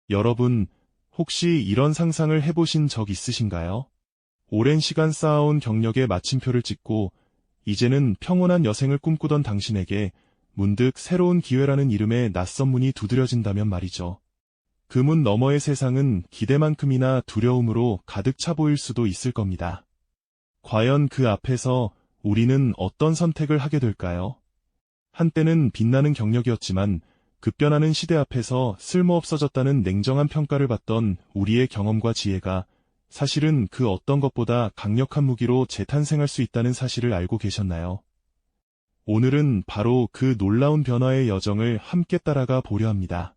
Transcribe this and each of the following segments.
여러분, 혹시 이런 상상을 해보신 적 있으신가요? 오랜 시간 쌓아온 경력에 마침표를 찍고 이제는 평온한 여생을 꿈꾸던 당신에게 문득 새로운 기회라는 이름의 낯선 문이 두드려진다면 말이죠. 그 문 너머의 세상은 기대만큼이나 두려움으로 가득 차 보일 수도 있을 겁니다. 과연 그 앞에서 우리는 어떤 선택을 하게 될까요? 한때는 빛나는 경력이었지만 급변하는 시대 앞에서 쓸모없어졌다는 냉정한 평가를 받던 우리의 경험과 지혜가 사실은 그 어떤 것보다 강력한 무기로 재탄생할 수 있다는 사실을 알고 계셨나요? 오늘은 바로 그 놀라운 변화의 여정을 함께 따라가 보려 합니다.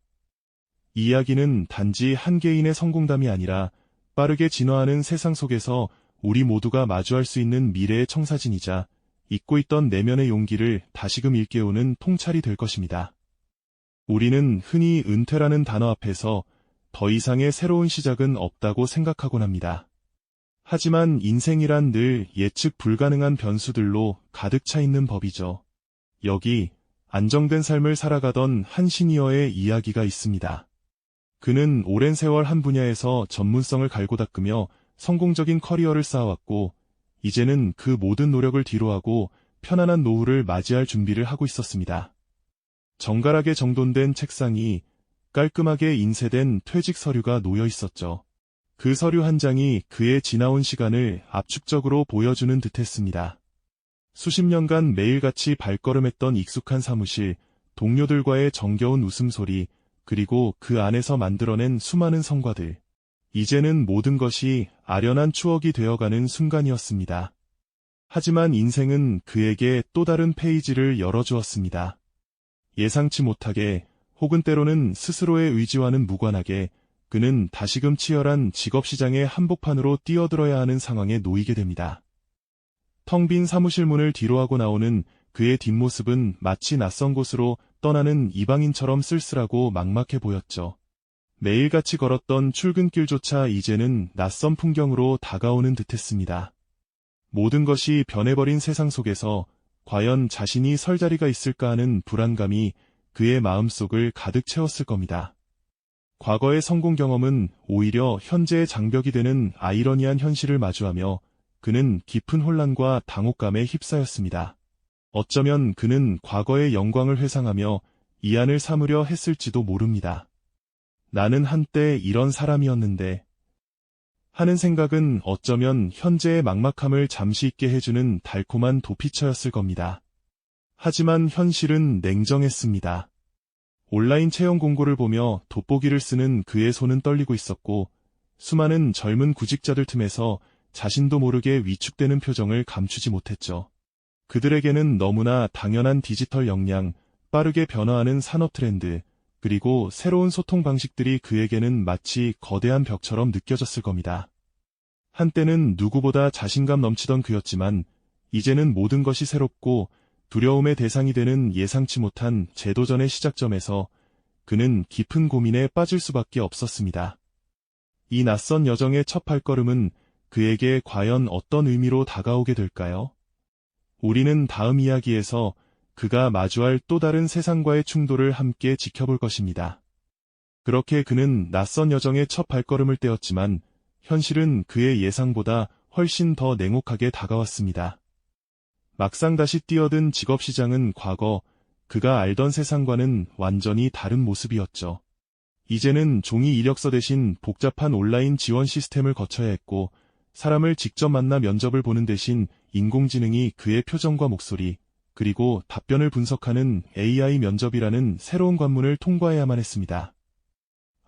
이 이야기는 단지 한 개인의 성공담이 아니라 빠르게 진화하는 세상 속에서 우리 모두가 마주할 수 있는 미래의 청사진이자 잊고 있던 내면의 용기를 다시금 일깨우는 통찰이 될 것입니다. 우리는 흔히 은퇴라는 단어 앞에서 더 이상의 새로운 시작은 없다고 생각하곤 합니다. 하지만 인생이란 늘 예측 불가능한 변수들로 가득 차 있는 법이죠. 여기 안정된 삶을 살아가던 한 시니어의 이야기가 있습니다. 그는 오랜 세월 한 분야에서 전문성을 갈고 닦으며 성공적인 커리어를 쌓아왔고, 이제는 그 모든 노력을 뒤로하고 편안한 노후를 맞이할 준비를 하고 있었습니다. 정갈하게 정돈된 책상이 깔끔하게 인쇄된 퇴직 서류가 놓여 있었죠. 그 서류 한 장이 그의 지나온 시간을 압축적으로 보여주는 듯했습니다. 수십 년간 매일같이 발걸음했던 익숙한 사무실, 동료들과의 정겨운 웃음소리, 그리고 그 안에서 만들어낸 수많은 성과들. 이제는 모든 것이 아련한 추억이 되어가는 순간이었습니다. 하지만 인생은 그에게 또 다른 페이지를 열어주었습니다. 예상치 못하게, 혹은 때로는 스스로의 의지와는 무관하게, 그는 다시금 치열한 직업시장의 한복판으로 뛰어들어야 하는 상황에 놓이게 됩니다. 텅 빈 사무실 문을 뒤로하고 나오는 그의 뒷모습은 마치 낯선 곳으로 떠나는 이방인처럼 쓸쓸하고 막막해 보였죠. 매일같이 걸었던 출근길조차 이제는 낯선 풍경으로 다가오는 듯했습니다. 모든 것이 변해버린 세상 속에서 과연 자신이 설 자리가 있을까 하는 불안감이 그의 마음속을 가득 채웠을 겁니다. 과거의 성공 경험은 오히려 현재의 장벽이 되는 아이러니한 현실을 마주하며 그는 깊은 혼란과 당혹감에 휩싸였습니다. 어쩌면 그는 과거의 영광을 회상하며 이안을 삼으려 했을지도 모릅니다. 나는 한때 이런 사람이었는데 하는 생각은 어쩌면 현재의 막막함을 잠시 잊게 해주는 달콤한 도피처였을 겁니다. 하지만 현실은 냉정했습니다. 온라인 채용 공고를 보며 돋보기를 쓰는 그의 손은 떨리고 있었고 수많은 젊은 구직자들 틈에서 자신도 모르게 위축되는 표정을 감추지 못했죠. 그들에게는 너무나 당연한 디지털 역량, 빠르게 변화하는 산업 트렌드, 그리고 새로운 소통 방식들이 그에게는 마치 거대한 벽처럼 느껴졌을 겁니다. 한때는 누구보다 자신감 넘치던 그였지만 이제는 모든 것이 새롭고 두려움의 대상이 되는 예상치 못한 재도전의 시작점에서 그는 깊은 고민에 빠질 수밖에 없었습니다. 이 낯선 여정의 첫 발걸음은 그에게 과연 어떤 의미로 다가오게 될까요? 우리는 다음 이야기에서 그가 마주할 또 다른 세상과의 충돌을 함께 지켜볼 것입니다. 그렇게 그는 낯선 여정의 첫 발걸음을 떼었지만 현실은 그의 예상보다 훨씬 더 냉혹하게 다가왔습니다. 막상 다시 뛰어든 직업시장은 과거 그가 알던 세상과는 완전히 다른 모습이었죠. 이제는 종이 이력서 대신 복잡한 온라인 지원 시스템을 거쳐야 했고 사람을 직접 만나 면접을 보는 대신 인공지능이 그의 표정과 목소리, 그리고 답변을 분석하는 AI 면접이라는 새로운 관문을 통과해야만 했습니다.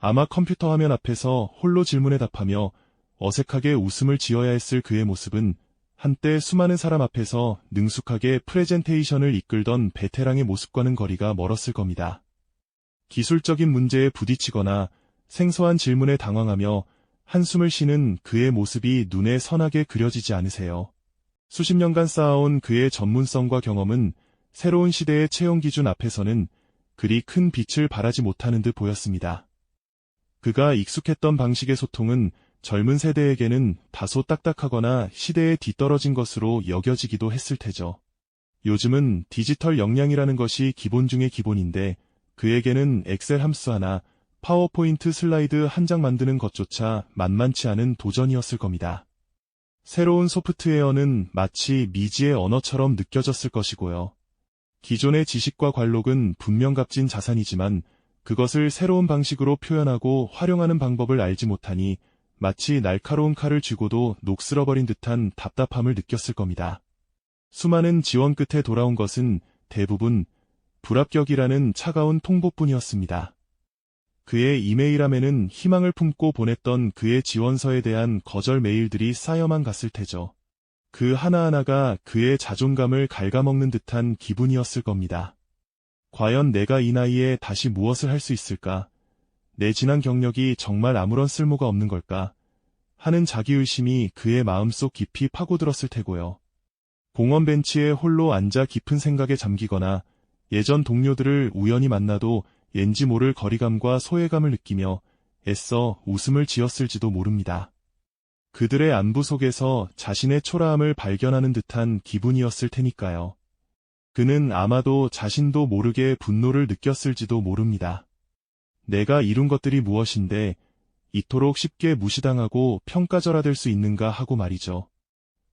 아마 컴퓨터 화면 앞에서 홀로 질문에 답하며 어색하게 웃음을 지어야 했을 그의 모습은 한때 수많은 사람 앞에서 능숙하게 프레젠테이션을 이끌던 베테랑의 모습과는 거리가 멀었을 겁니다. 기술적인 문제에 부딪히거나 생소한 질문에 당황하며 한숨을 쉬는 그의 모습이 눈에 선하게 그려지지 않으세요? 수십 년간 쌓아온 그의 전문성과 경험은 새로운 시대의 채용 기준 앞에서는 그리 큰 빛을 발하지 못하는 듯 보였습니다. 그가 익숙했던 방식의 소통은 젊은 세대에게는 다소 딱딱하거나 시대에 뒤떨어진 것으로 여겨지기도 했을 테죠. 요즘은 디지털 역량이라는 것이 기본 중의 기본인데 그에게는 엑셀 함수 하나, 파워포인트 슬라이드 한 장 만드는 것조차 만만치 않은 도전이었을 겁니다. 새로운 소프트웨어는 마치 미지의 언어처럼 느껴졌을 것이고요. 기존의 지식과 관록은 분명 값진 자산이지만 그것을 새로운 방식으로 표현하고 활용하는 방법을 알지 못하니 마치 날카로운 칼을 쥐고도 녹슬어버린 듯한 답답함을 느꼈을 겁니다. 수많은 지원 끝에 돌아온 것은 대부분 불합격이라는 차가운 통보뿐이었습니다. 그의 이메일함에는 희망을 품고 보냈던 그의 지원서에 대한 거절 메일들이 쌓여만 갔을 테죠. 그 하나하나가 그의 자존감을 갉아먹는 듯한 기분이었을 겁니다. 과연 내가 이 나이에 다시 무엇을 할 수 있을까? 내 지난 경력이 정말 아무런 쓸모가 없는 걸까? 하는 자기의심이 그의 마음속 깊이 파고들었을 테고요. 공원 벤치에 홀로 앉아 깊은 생각에 잠기거나 예전 동료들을 우연히 만나도 왠지 모를 거리감과 소외감을 느끼며 애써 웃음을 지었을지도 모릅니다. 그들의 안부 속에서 자신의 초라함을 발견하는 듯한 기분이었을 테니까요. 그는 아마도 자신도 모르게 분노를 느꼈을지도 모릅니다. 내가 이룬 것들이 무엇인데 이토록 쉽게 무시당하고 평가절하될 수 있는가 하고 말이죠.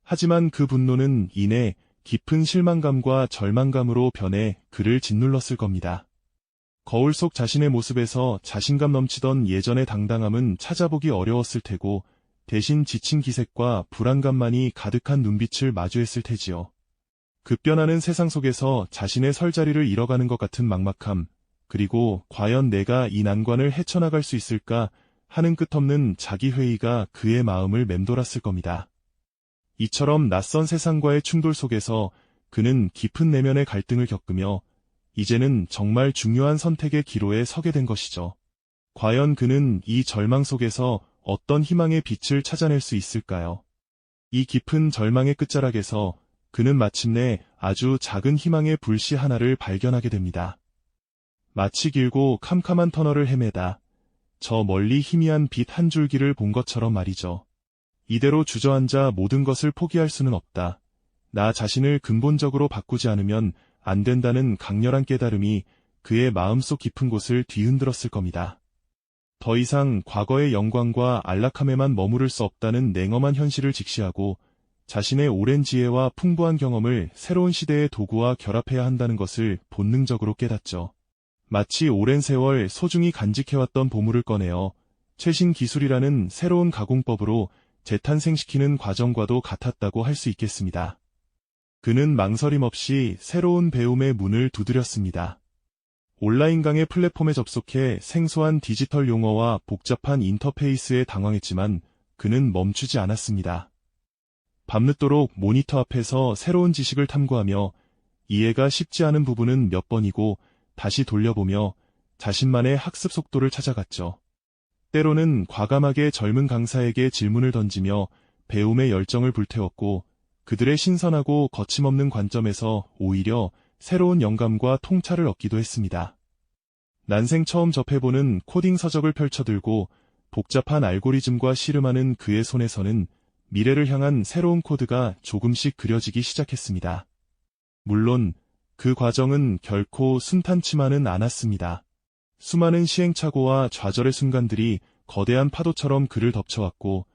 하지만 그 분노는 이내 깊은 실망감과 절망감으로 변해 그를 짓눌렀을 겁니다. 거울 속 자신의 모습에서 자신감 넘치던 예전의 당당함은 찾아보기 어려웠을 테고 대신 지친 기색과 불안감만이 가득한 눈빛을 마주했을 테지요. 급변하는 세상 속에서 자신의 설 자리를 잃어가는 것 같은 막막함, 그리고 과연 내가 이 난관을 헤쳐나갈 수 있을까 하는 끝없는 자기회의가 그의 마음을 맴돌았을 겁니다. 이처럼 낯선 세상과의 충돌 속에서 그는 깊은 내면의 갈등을 겪으며 이제는 정말 중요한 선택의 기로에 서게 된 것이죠. 과연 그는 이 절망 속에서 어떤 희망의 빛을 찾아낼 수 있을까요? 이 깊은 절망의 끝자락에서 그는 마침내 아주 작은 희망의 불씨 하나를 발견하게 됩니다. 마치 길고 캄캄한 터널을 헤매다 저 멀리 희미한 빛 한 줄기를 본 것처럼 말이죠. 이대로 주저앉아 모든 것을 포기할 수는 없다. 나 자신을 근본적으로 바꾸지 않으면 안 된다는 강렬한 깨달음이 그의 마음속 깊은 곳을 뒤흔들었을 겁니다. 더 이상 과거의 영광과 안락함에만 머무를 수 없다는 냉엄한 현실을 직시하고 자신의 오랜 지혜와 풍부한 경험을 새로운 시대의 도구와 결합해야 한다는 것을 본능적으로 깨닫죠. 마치 오랜 세월 소중히 간직해왔던 보물을 꺼내어 최신 기술이라는 새로운 가공법으로 재탄생시키는 과정과도 같았다고 할 수 있겠습니다. 그는 망설임 없이 새로운 배움의 문을 두드렸습니다. 온라인 강의 플랫폼에 접속해 생소한 디지털 용어와 복잡한 인터페이스에 당황했지만 그는 멈추지 않았습니다. 밤늦도록 모니터 앞에서 새로운 지식을 탐구하며 이해가 쉽지 않은 부분은 몇 번이고 다시 돌려보며 자신만의 학습 속도를 찾아갔죠. 때로는 과감하게 젊은 강사에게 질문을 던지며 배움의 열정을 불태웠고 그들의 신선하고 거침없는 관점에서 오히려 새로운 영감과 통찰을 얻기도 했습니다. 난생 처음 접해보는 코딩 서적을 펼쳐들고 복잡한 알고리즘과 씨름하는 그의 손에서는 미래를 향한 새로운 코드가 조금씩 그려지기 시작했습니다. 물론 그 과정은 결코 순탄치만은 않았습니다. 수많은 시행착오와 좌절의 순간들이 거대한 파도처럼 그를 덮쳐왔고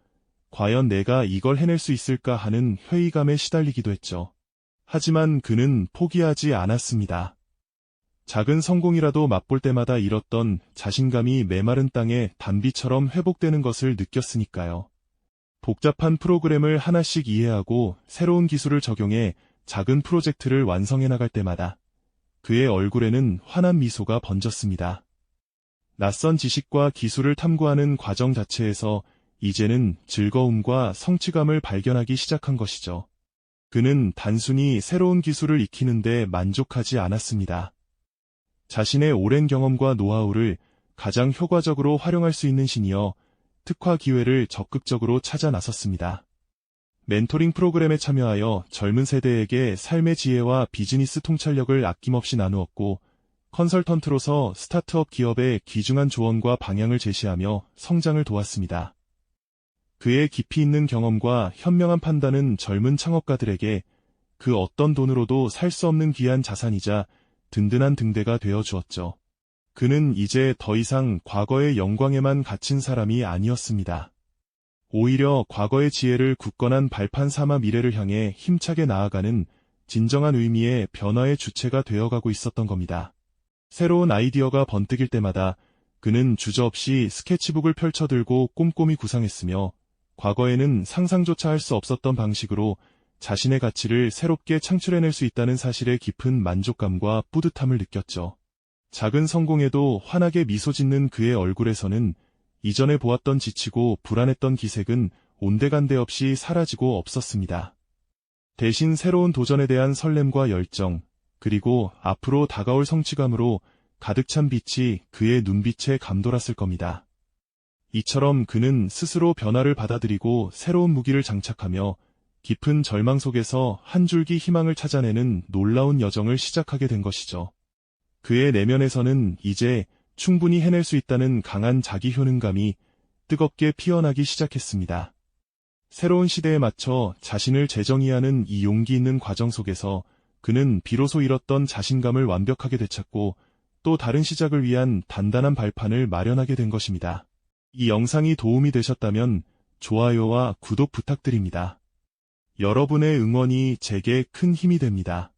과연 내가 이걸 해낼 수 있을까 하는 회의감에 시달리기도 했죠. 하지만 그는 포기하지 않았습니다. 작은 성공이라도 맛볼 때마다 잃었던 자신감이 메마른 땅에 단비처럼 회복되는 것을 느꼈으니까요. 복잡한 프로그램을 하나씩 이해하고 새로운 기술을 적용해 작은 프로젝트를 완성해 나갈 때마다 그의 얼굴에는 환한 미소가 번졌습니다. 낯선 지식과 기술을 탐구하는 과정 자체에서 이제는 즐거움과 성취감을 발견하기 시작한 것이죠. 그는 단순히 새로운 기술을 익히는데 만족하지 않았습니다. 자신의 오랜 경험과 노하우를 가장 효과적으로 활용할 수 있는 시니어 특화 기회를 적극적으로 찾아 나섰습니다. 멘토링 프로그램에 참여하여 젊은 세대에게 삶의 지혜와 비즈니스 통찰력을 아낌없이 나누었고 컨설턴트로서 스타트업 기업에 귀중한 조언과 방향을 제시하며 성장을 도왔습니다. 그의 깊이 있는 경험과 현명한 판단은 젊은 창업가들에게 그 어떤 돈으로도 살 수 없는 귀한 자산이자 든든한 등대가 되어 주었죠. 그는 이제 더 이상 과거의 영광에만 갇힌 사람이 아니었습니다. 오히려 과거의 지혜를 굳건한 발판 삼아 미래를 향해 힘차게 나아가는 진정한 의미의 변화의 주체가 되어가고 있었던 겁니다. 새로운 아이디어가 번뜩일 때마다 그는 주저없이 스케치북을 펼쳐들고 꼼꼼히 구상했으며 과거에는 상상조차 할 수 없었던 방식으로 자신의 가치를 새롭게 창출해낼 수 있다는 사실에 깊은 만족감과 뿌듯함을 느꼈죠. 작은 성공에도 환하게 미소 짓는 그의 얼굴에서는 이전에 보았던 지치고 불안했던 기색은 온데간데 없이 사라지고 없었습니다. 대신 새로운 도전에 대한 설렘과 열정, 그리고 앞으로 다가올 성취감으로 가득 찬 빛이 그의 눈빛에 감돌았을 겁니다. 이처럼 그는 스스로 변화를 받아들이고 새로운 무기를 장착하며 깊은 절망 속에서 한 줄기 희망을 찾아내는 놀라운 여정을 시작하게 된 것이죠. 그의 내면에서는 이제 충분히 해낼 수 있다는 강한 자기 효능감이 뜨겁게 피어나기 시작했습니다. 새로운 시대에 맞춰 자신을 재정의하는 이 용기 있는 과정 속에서 그는 비로소 잃었던 자신감을 완벽하게 되찾고 또 다른 시작을 위한 단단한 발판을 마련하게 된 것입니다. 이 영상이 도움이 되셨다면 좋아요와 구독 부탁드립니다. 여러분의 응원이 제게 큰 힘이 됩니다.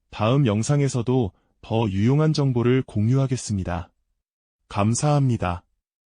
다음 영상에서도 더 유용한 정보를 공유하겠습니다. 감사합니다.